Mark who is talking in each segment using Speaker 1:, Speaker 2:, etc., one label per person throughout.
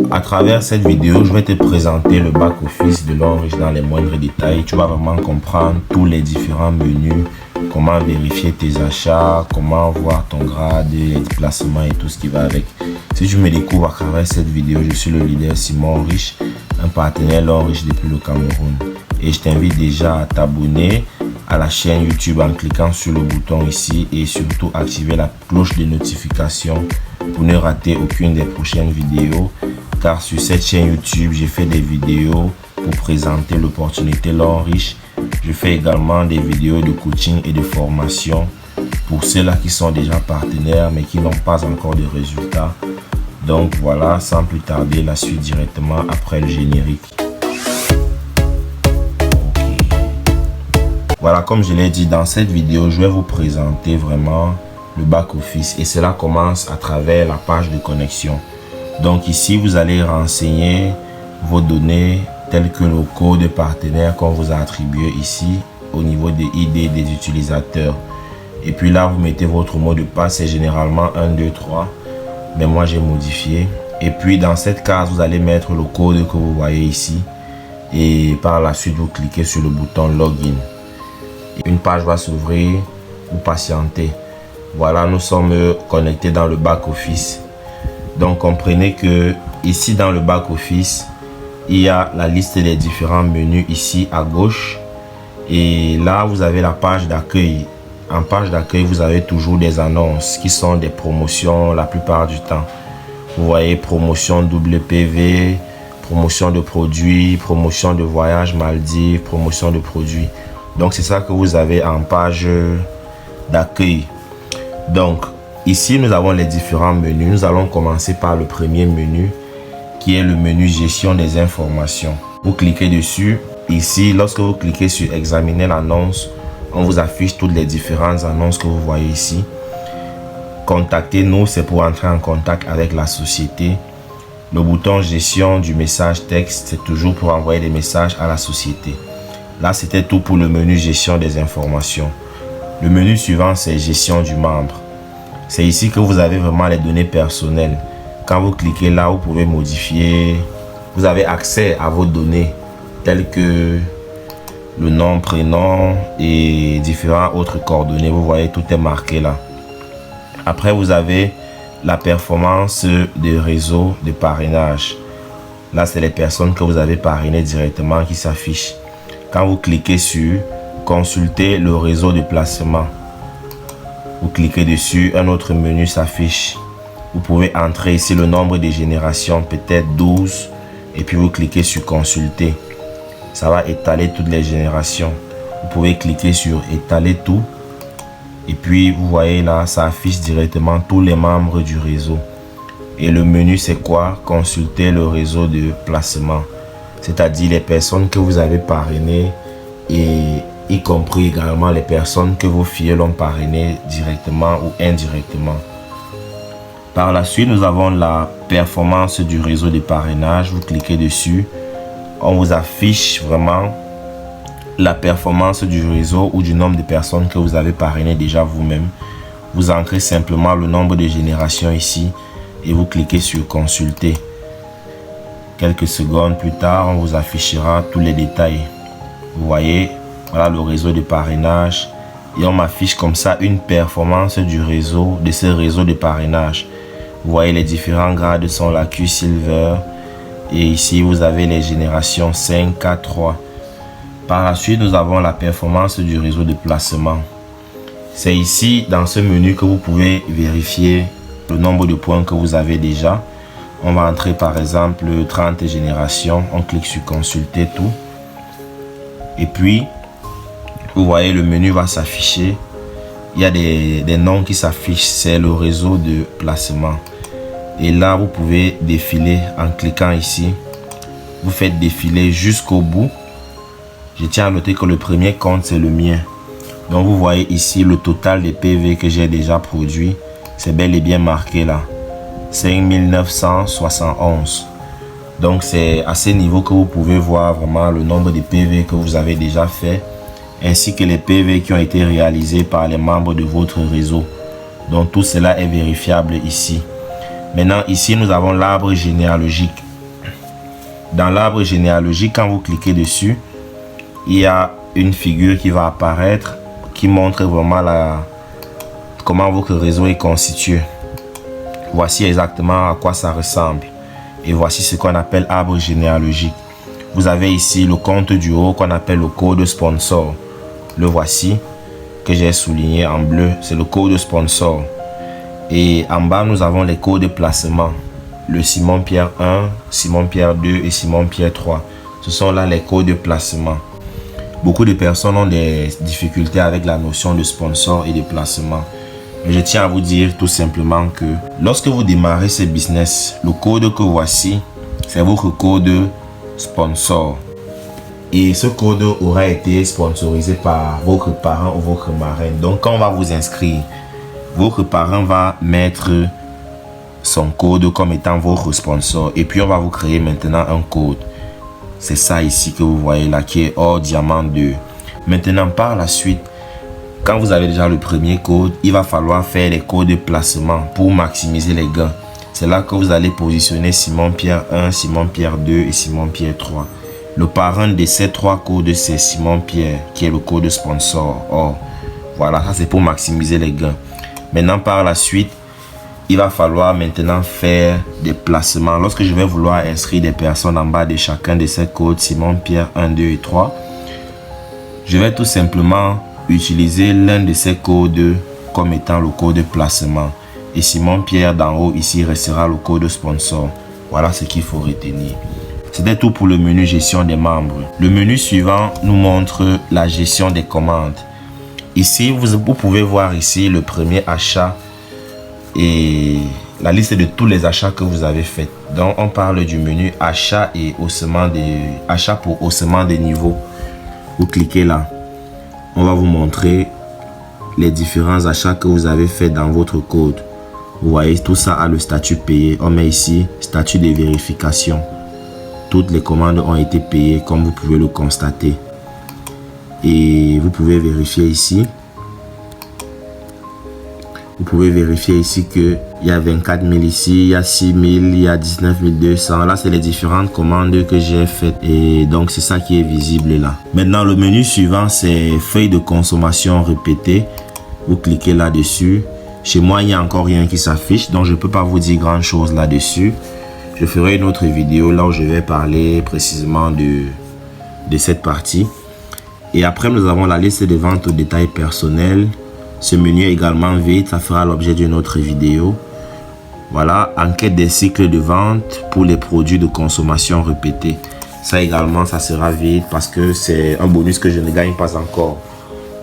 Speaker 1: À travers cette vidéo, je vais te présenter le back-office de l'Onrich dans les moindres détails. Tu vas vraiment comprendre tous les différents menus, comment vérifier tes achats, comment voir ton grade, les déplacements et tout ce qui va avec. Si tu me découvres à travers cette vidéo, je suis le leader Simon Onrich, un partenaire l'Onrich depuis le Cameroun. Et je t'invite déjà à t'abonner à la chaîne YouTube en cliquant sur le bouton ici et surtout activer la cloche de notification pour ne rater aucune des prochaines vidéos. Car sur cette chaîne YouTube, j'ai fait des vidéos pour présenter l'opportunité l'Onrich. Je fais également des vidéos de coaching et de formation pour ceux-là qui sont déjà partenaires mais qui n'ont pas encore de résultats. Donc voilà, sans plus tarder, la suite directement après le générique. Voilà, comme je l'ai dit, dans cette vidéo, je vais vous présenter vraiment le back-office et cela commence à travers la page de connexion. Donc ici, vous allez renseigner vos données telles que le code partenaire qu'on vous a attribué ici au niveau des ID des utilisateurs. Et puis là, vous mettez votre mot de passe, c'est généralement 1, 2, 3. Mais moi, j'ai modifié. Et puis dans cette case, vous allez mettre le code que vous voyez ici. Et par la suite, vous cliquez sur le bouton Login. Une page va s'ouvrir, vous patientez. Voilà, nous sommes connectés dans le back-office. Donc comprenez que ici dans le back-office, il y a la liste des différents menus ici à gauche. Et là, vous avez la page d'accueil. En page d'accueil, vous avez toujours des annonces qui sont des promotions la plupart du temps. Vous voyez promotion WPV, promotion de produits, promotion de voyage Maldives, promotion de produits. Donc c'est ça que vous avez en page d'accueil. Donc ici nous avons les différents menus. Nous allons commencer par le premier menu qui est le menu gestion des informations. Vous cliquez dessus. Ici, lorsque vous cliquez sur examiner l'annonce, on vous affiche toutes les différentes annonces que vous voyez ici. Contactez-nous, c'est pour entrer en contact avec la société. Le bouton gestion du message texte, c'est toujours pour envoyer des messages à la société. Là, c'était tout pour le menu gestion des informations. Le menu suivant, c'est gestion du membre. C'est ici que vous avez vraiment les données personnelles. Quand vous cliquez là, vous pouvez modifier. Vous avez accès à vos données telles que le nom, prénom et différents autres coordonnées. Vous voyez, tout est marqué là. Après, vous avez la performance de réseau de parrainage. Là, c'est les personnes que vous avez parrainées directement qui s'affichent. Quand vous cliquez sur consulter le réseau de placement, vous cliquez dessus, un autre menu s'affiche. Vous pouvez entrer ici le nombre de générations, peut-être 12, et puis vous cliquez sur consulter. Ça va étaler toutes les générations. Vous pouvez cliquer sur étaler tout. Et puis vous voyez là, ça affiche directement tous les membres du réseau. Et le menu c'est quoi? Consulter le réseau de placement. C'est-à-dire les personnes que vous avez parrainées et y compris également les personnes que vos filles l'ont parrainées directement ou indirectement. Par la suite, nous avons la performance du réseau de parrainage. Vous cliquez dessus. On vous affiche vraiment la performance du réseau ou du nombre de personnes que vous avez parrainées déjà vous-même. Vous entrez simplement le nombre de générations ici et vous cliquez sur consulter. Quelques secondes plus tard, on vous affichera tous les détails. Vous voyez, voilà le réseau de parrainage. Et on m'affiche comme ça une performance du réseau, de ce réseau de parrainage. Vous voyez les différents grades sont la Q Silver. Et ici, vous avez les générations 5, 4, 3. Par la suite, nous avons la performance du réseau de placement. C'est ici, dans ce menu, que vous pouvez vérifier le nombre de points que vous avez déjà. On va entrer par exemple 30 générations. On clique sur consulter tout. Et puis, vous voyez, le menu va s'afficher. Il y a des noms qui s'affichent. C'est le réseau de placement. Et là, vous pouvez défiler en cliquant ici. Vous faites défiler jusqu'au bout. Je tiens à noter que le premier compte, c'est le mien. Donc, vous voyez ici le total des PV que j'ai déjà produit. C'est bel et bien marqué là. 5971. Donc c'est à ce niveau que vous pouvez voir vraiment le nombre de PV que vous avez déjà fait, ainsi que les PV qui ont été réalisés par les membres de votre réseau. Donc tout cela est vérifiable ici. Maintenant ici nous avons l'arbre généalogique. Dans l'arbre généalogique, quand vous cliquez dessus, il y a une figure qui va apparaître qui montre vraiment comment votre réseau est constitué. Voici exactement à quoi ça ressemble. Et voici ce qu'on appelle arbre généalogique. Vous avez ici le compte du haut qu'on appelle le code sponsor. Le voici, que j'ai souligné en bleu. C'est le code sponsor. Et en bas, nous avons les codes de placement. Le Simon Pierre 1, Simon Pierre 2 et Simon Pierre 3. Ce sont là les codes de placement. Beaucoup de personnes ont des difficultés avec la notion de sponsor et de placement. Mais je tiens à vous dire tout simplement que lorsque vous démarrez ce business, le code que voici, c'est votre code sponsor. Et ce code aura été sponsorisé par votre parent ou votre marraine. Donc quand on va vous inscrire, votre parent va mettre son code comme étant votre sponsor. Et puis on va vous créer maintenant un code. C'est ça ici que vous voyez là qui est or diamant 2. Maintenant par la suite, quand vous avez déjà le premier code, il va falloir faire les codes de placement pour maximiser les gains. C'est là que vous allez positionner Simon Pierre 1, Simon Pierre 2 et Simon Pierre 3. Le parent de ces trois codes, c'est Simon Pierre, qui est le code sponsor. Or, voilà, ça c'est pour maximiser les gains. Maintenant, par la suite, il va falloir maintenant faire des placements. Lorsque je vais vouloir inscrire des personnes en bas de chacun de ces codes, Simon Pierre 1, 2 et 3, je vais tout simplement utiliser l'un de ces codes comme étant le code de placement. Et Simon Pierre d'en haut ici restera le code sponsor. Voilà ce qu'il faut retenir. C'était tout pour le menu gestion des membres. Le menu suivant nous montre la gestion des commandes. Ici, vous pouvez voir ici le premier achat et la liste de tous les achats que vous avez faits. Donc, on parle du menu achat et achat pour haussement des niveaux. Vous cliquez là. On va vous montrer les différents achats que vous avez faits dans votre code. Vous voyez, tout ça a le statut payé. On met ici statut de vérification. Toutes les commandes ont été payées comme vous pouvez le constater. Et vous pouvez vérifier ici. Vous pouvez vérifier ici qu'il y a 24 000 ici, il y a 6 000, il y a 19 200. Là, c'est les différentes commandes que j'ai faites. Et donc, c'est ça qui est visible là. Maintenant, le menu suivant, c'est feuille de consommation répétée. Vous cliquez là-dessus. Chez moi, il n'y a encore rien qui s'affiche. Donc, je ne peux pas vous dire grand-chose là-dessus. Je ferai une autre vidéo là où je vais parler précisément de cette partie. Et après, nous avons la liste de ventes au détail personnel. Ce menu est également vide, ça fera l'objet d'une autre vidéo. Voilà, enquête des cycles de vente pour les produits de consommation répétés. Ça également, ça sera vide parce que c'est un bonus que je ne gagne pas encore.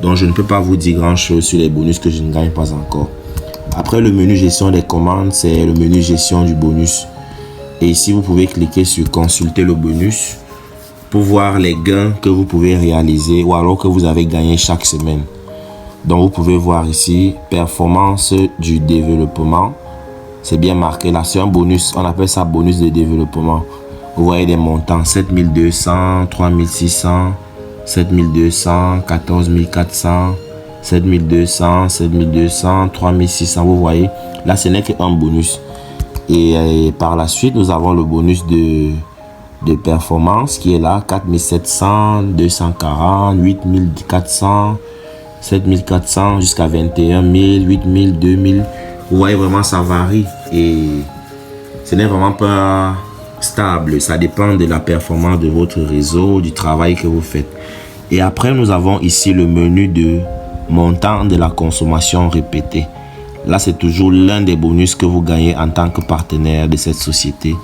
Speaker 1: Donc, je ne peux pas vous dire grand-chose sur les bonus que je ne gagne pas encore. Après, le menu gestion des commandes, c'est le menu gestion du bonus. Et ici, vous pouvez cliquer sur consulter le bonus pour voir les gains que vous pouvez réaliser ou alors que vous avez gagné chaque semaine. Donc, vous pouvez voir ici, performance du développement. C'est bien marqué là, c'est un bonus. On appelle ça bonus de développement. Vous voyez des montants, 7200, 3600, 7200, 14400, 7200, 7200, 3600. Vous voyez, là, ce n'est qu'un bonus. Et par la suite, nous avons le bonus de performance qui est là, 4700, 240, 8400, 7400 jusqu'à 21 000, 8000, 2000. Vous voyez vraiment ça varie et ce n'est vraiment pas stable. Ça dépend de la performance de votre réseau, du travail que vous faites. Et après, nous avons ici le menu de montant de la consommation répétée. Là, c'est toujours l'un des bonus que vous gagnez en tant que partenaire de cette société.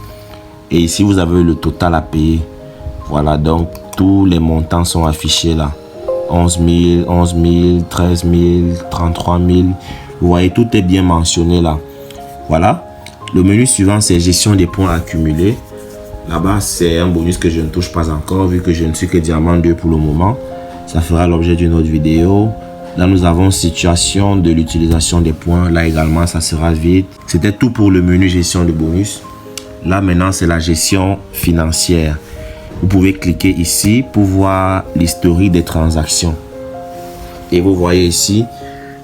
Speaker 1: Et ici, vous avez le total à payer. Voilà, donc tous les montants sont affichés là. 11 000, 11 000, 13 000, 33 000. Vous voyez, tout est bien mentionné là. Voilà. Le menu suivant, c'est gestion des points accumulés. Là-bas, c'est un bonus que je ne touche pas encore vu que je ne suis que diamant 2 pour le moment. Ça fera l'objet d'une autre vidéo. Là, nous avons situation de l'utilisation des points. Là également, ça sera vide. C'était tout pour le menu gestion de bonus. Là, maintenant, c'est la gestion financière. Vous pouvez cliquer ici pour voir l'historique des transactions. Et vous voyez ici,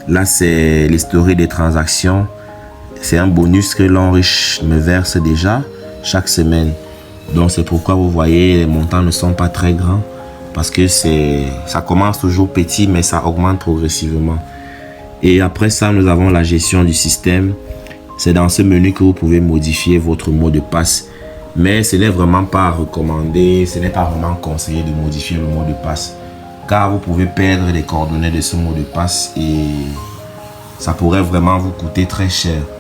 Speaker 1: là, c'est l'historique des transactions. C'est un bonus que l'Enriche me verse déjà chaque semaine. Donc c'est pourquoi vous voyez les montants ne sont pas très grands, parce que ça commence toujours petit mais ça augmente progressivement. Et après ça, nous avons la gestion du système. C'est dans ce menu que vous pouvez modifier votre mot de passe. Mais ce n'est vraiment pas recommandé, ce n'est pas vraiment conseillé de modifier le mot de passe, car vous pouvez perdre les coordonnées de ce mot de passe et ça pourrait vraiment vous coûter très cher.